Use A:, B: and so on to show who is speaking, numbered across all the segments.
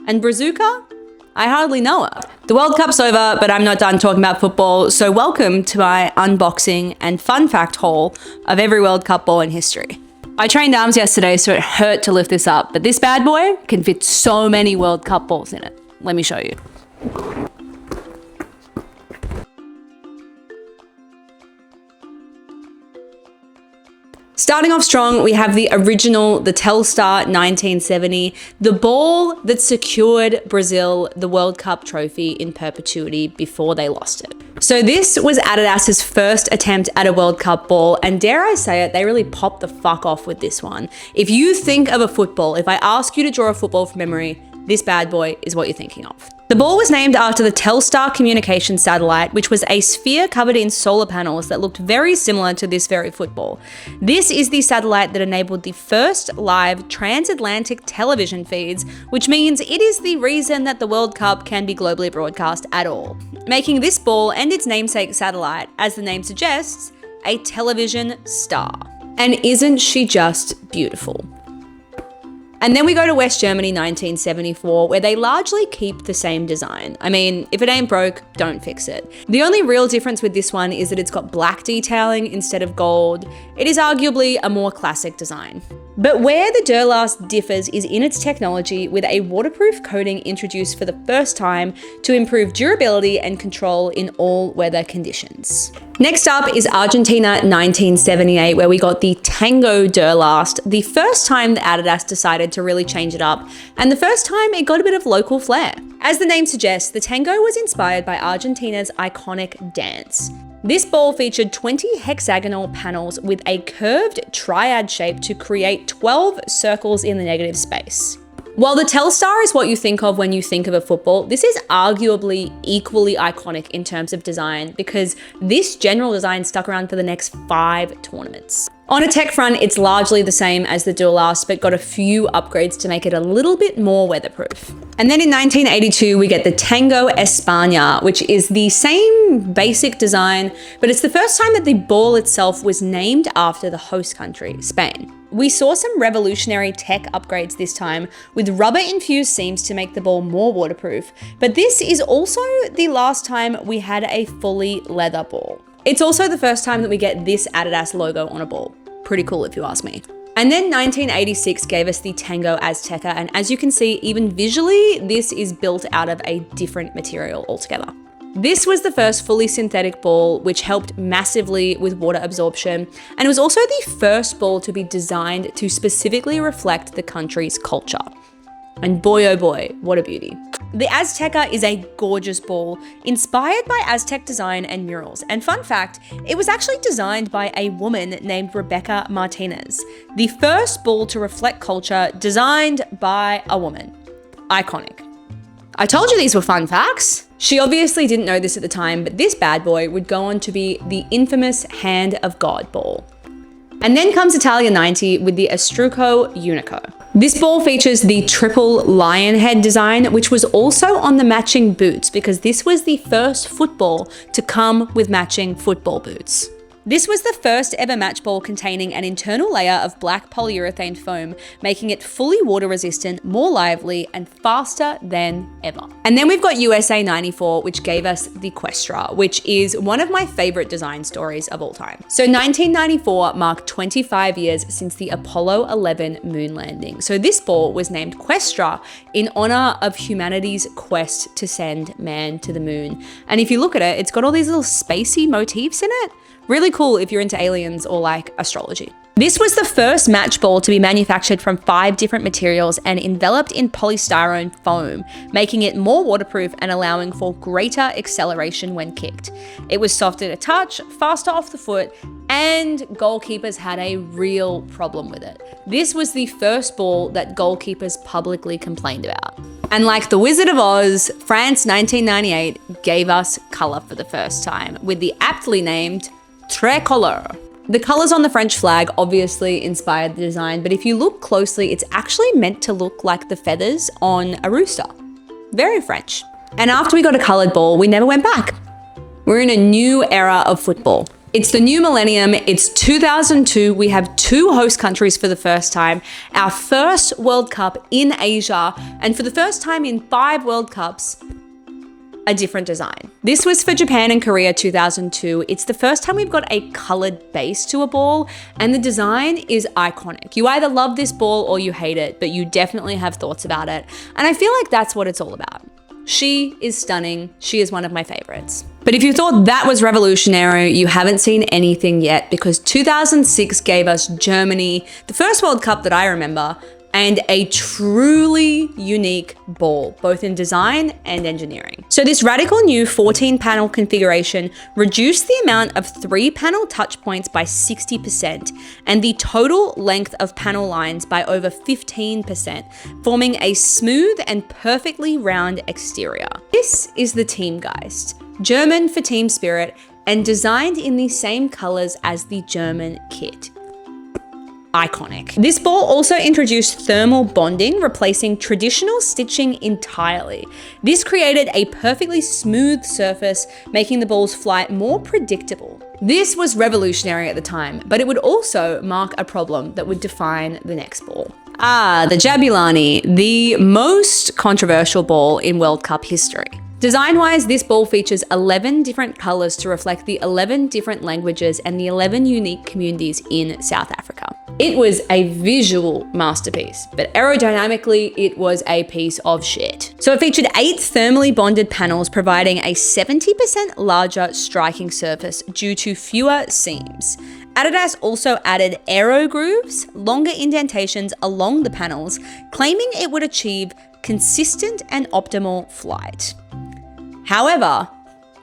A: And Brazuca? I hardly know her. The World Cup's over, but I'm not done talking about football, so welcome to my unboxing and fun fact haul of every World Cup ball in history. I trained arms yesterday, so it hurt to lift this up, but this bad boy can fit so many World Cup balls in it. Let me show you. Starting off strong, we have the original, the Telstar 1970, the ball that secured Brazil the World Cup trophy in perpetuity before they lost it. So this was Adidas's first attempt at a World Cup ball, and dare I say it, they really popped the fuck off with this one. If you think of a football, if I ask you to draw a football from memory, this bad boy is what you're thinking of. The ball was named after the Telstar communication satellite, which was a sphere covered in solar panels that looked very similar to this very football. This is the satellite that enabled the first live transatlantic television feeds, which means it is the reason that the World Cup can be globally broadcast at all, making this ball and its namesake satellite, as the name suggests, a television star. And isn't she just beautiful? And then we go to West Germany 1974, where they largely keep the same design. I mean, if it ain't broke, don't fix it. The only real difference with this one is that it's got black detailing instead of gold. It is arguably a more classic design. But where the Durlast differs is in its technology, with a waterproof coating introduced for the first time to improve durability and control in all weather conditions. Next up is Argentina 1978, where we got the Tango Durlast, the first time that Adidas decided to really change it up, and the first time it got a bit of local flair. As the name suggests, the Tango was inspired by Argentina's iconic dance. This ball featured 20 hexagonal panels with a curved triad shape to create 12 circles in the negative space. While the Telstar is what you think of when you think of a football, this is arguably equally iconic in terms of design, because this general design stuck around for the next 5 tournaments. On a tech front, it's largely the same as the Durlast, but got a few upgrades to make it a little bit more weatherproof. And then in 1982, we get the Tango España, which is the same basic design, but it's the first time that the ball itself was named after the host country, Spain. We saw some revolutionary tech upgrades this time, with rubber-infused seams to make the ball more waterproof, but this is also the last time we had a fully leather ball. It's also the first time that we get this Adidas logo on a ball. Pretty cool if you ask me. And then 1986 gave us the Tango Azteca, and as you can see, even visually, this is built out of a different material altogether. This was the first fully synthetic ball, which helped massively with water absorption, and it was also the first ball to be designed to specifically reflect the country's culture. And boy oh boy, what a beauty. The Azteca is a gorgeous ball, inspired by Aztec design and murals. And fun fact, it was actually designed by a woman named Rebecca Martinez. The first ball to reflect culture designed by a woman. Iconic. I told you these were fun facts. She obviously didn't know this at the time, but this bad boy would go on to be the infamous Hand of God ball. And then comes Italia 90 with the Astrucco Unico. This ball features the triple lion head design, which was also on the matching boots, because this was the first football to come with matching football boots. This was the first ever match ball containing an internal layer of black polyurethane foam, making it fully water resistant, more lively, and faster than ever. And then we've got USA 94, which gave us the Questra, which is one of my favorite design stories of all time. So 1994 marked 25 years since the Apollo 11 moon landing. So this ball was named Questra in honor of humanity's quest to send man to the moon. And if you look at it, it's got all these little spacey motifs in it. Really cool if you're into aliens or like astrology. This was the first match ball to be manufactured from 5 different materials and enveloped in polystyrene foam, making it more waterproof and allowing for greater acceleration when kicked. It was softer to touch, faster off the foot, and goalkeepers had a real problem with it. This was the first ball that goalkeepers publicly complained about. And like the Wizard of Oz, France 1998 gave us colour for the first time with the aptly named Tricolor. The colours on the French flag obviously inspired the design, but if you look closely, it's actually meant to look like the feathers on a rooster. Very French. And after we got a coloured ball, we never went back. We're in a new era of football. It's the new millennium. It's 2002. We have 2 host countries for the first time. Our first World Cup in Asia. And for the first time in 5 World Cups, a different design. This was for Japan and Korea 2002. It's the first time we've got a colored base to a ball, and the design is iconic. You either love this ball or you hate it, but you definitely have thoughts about it. And I feel like that's what it's all about. She is stunning. She is one of my favorites. But if you thought that was revolutionary, you haven't seen anything yet, because 2006 gave us Germany, the first World Cup that I remember, and a truly unique ball, both in design and engineering. So this radical new 14-panel configuration reduced the amount of 3-panel touch points by 60% and the total length of panel lines by over 15%, forming a smooth and perfectly round exterior. This is the Teamgeist, German for team spirit, and designed in the same colors as the German kit. Iconic. This ball also introduced thermal bonding, replacing traditional stitching entirely. This created a perfectly smooth surface, making the ball's flight more predictable. This was revolutionary at the time, but it would also mark a problem that would define the next ball. The Jabulani, the most controversial ball in World Cup history. Design-wise, this ball features 11 different colors to reflect the 11 different languages and the 11 unique communities in South Africa. It was a visual masterpiece, but aerodynamically, it was a piece of shit. So it featured 8 thermally bonded panels, providing a 70% larger striking surface due to fewer seams. Adidas also added aero grooves, longer indentations along the panels, claiming it would achieve consistent and optimal flight. However,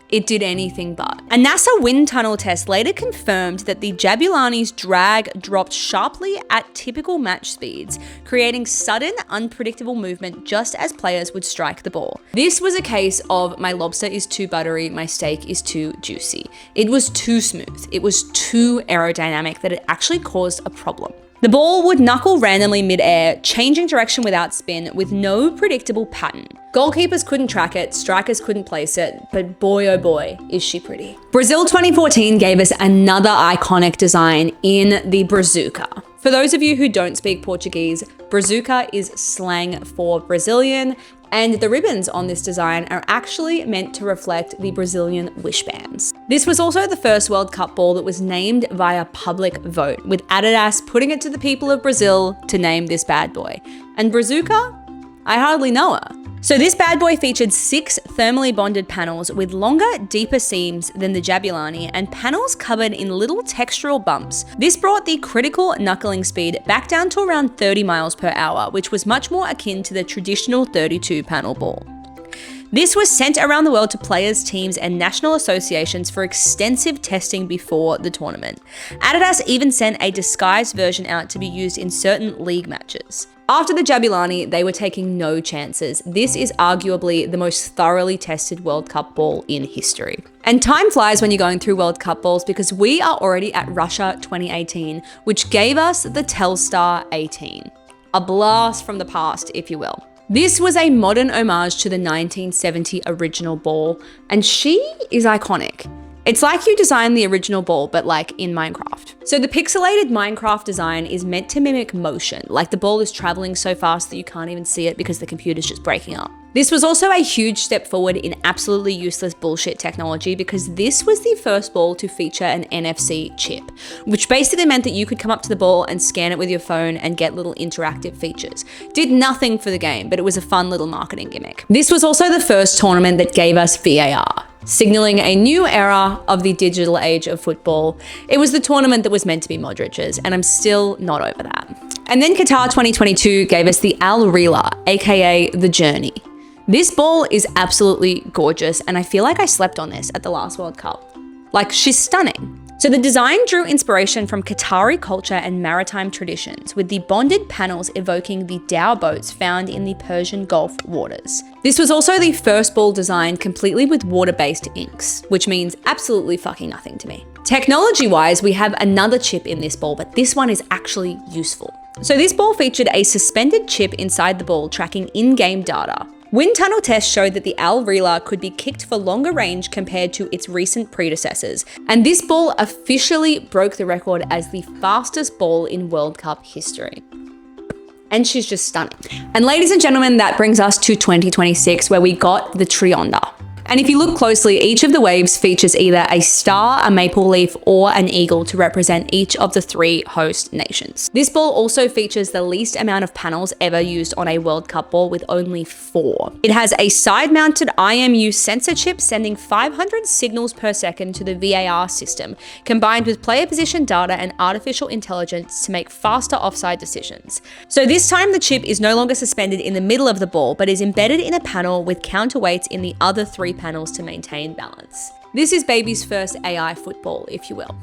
A: it did anything but. A NASA wind tunnel test later confirmed that the Jabulani's drag dropped sharply at typical match speeds, creating sudden, unpredictable movement just as players would strike the ball. This was a case of my lobster is too buttery, my steak is too juicy. It was too smooth. It was too aerodynamic that it actually caused a problem. The ball would knuckle randomly mid-air, changing direction without spin, with no predictable pattern. Goalkeepers couldn't track it, strikers couldn't place it, but boy oh boy, is she pretty. Brazil 2014 gave us another iconic design in the Brazuca. For those of you who don't speak Portuguese, Brazuca is slang for Brazilian, and the ribbons on this design are actually meant to reflect the Brazilian wishbands. This was also the first World Cup ball that was named via public vote, with Adidas putting it to the people of Brazil to name this bad boy. And Brazuca? I hardly know her. So this bad boy featured 6 thermally bonded panels with longer, deeper seams than the Jabulani and panels covered in little textural bumps. This brought the critical knuckling speed back down to around 30 miles per hour, which was much more akin to the traditional 32-panel ball. This was sent around the world to players, teams, and national associations for extensive testing before the tournament. Adidas even sent a disguised version out to be used in certain league matches. After the Jabulani, they were taking no chances. This is arguably the most thoroughly tested World Cup ball in history. And time flies when you're going through World Cup balls, because we are already at Russia 2018, which gave us the Telstar 18. A blast from the past, if you will. This was a modern homage to the 1970 original ball, and she is iconic. It's like you designed the original ball, but like in Minecraft. So the pixelated Minecraft design is meant to mimic motion, like the ball is traveling so fast that you can't even see it because the computer's just breaking up. This was also a huge step forward in absolutely useless bullshit technology, because this was the first ball to feature an NFC chip, which basically meant that you could come up to the ball and scan it with your phone and get little interactive features. Did nothing for the game, but it was a fun little marketing gimmick. This was also the first tournament that gave us VAR, signaling a new era of the digital age of football. It was the tournament that was meant to be Modric's, and I'm still not over that. And then Qatar 2022 gave us the Al Rila, aka the Journey. This ball is absolutely gorgeous, and I feel like I slept on this at the last World Cup. Like, she's stunning. So the design drew inspiration from Qatari culture and maritime traditions, with the bonded panels evoking the dhow boats found in the Persian Gulf waters. This was also the first ball designed completely with water-based inks, which means absolutely fucking nothing to me. Technology-wise, we have another chip in this ball, but this one is actually useful. So this ball featured a suspended chip inside the ball tracking in-game data. Wind tunnel tests showed that the Al Reeler could be kicked for longer range compared to its recent predecessors, and this ball officially broke the record as the fastest ball in World Cup history. And she's just stunning. And ladies and gentlemen, that brings us to 2026, where we got the Trionda. And if you look closely, each of the waves features either a star, a maple leaf, or an eagle to represent each of the 3 host nations. This ball also features the least amount of panels ever used on a World Cup ball, with only 4. It has a side-mounted IMU sensor chip sending 500 signals per second to the VAR system, combined with player position data and artificial intelligence to make faster offside decisions. So this time the chip is no longer suspended in the middle of the ball, but is embedded in a panel with counterweights in the other 3 panels to maintain balance. This is baby's first AI football, if you will.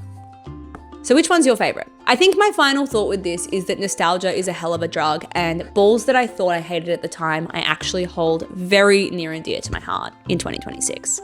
A: So which one's your favorite? I think my final thought with this is that nostalgia is a hell of a drug, and balls that I thought I hated at the time, I actually hold very near and dear to my heart in 2026.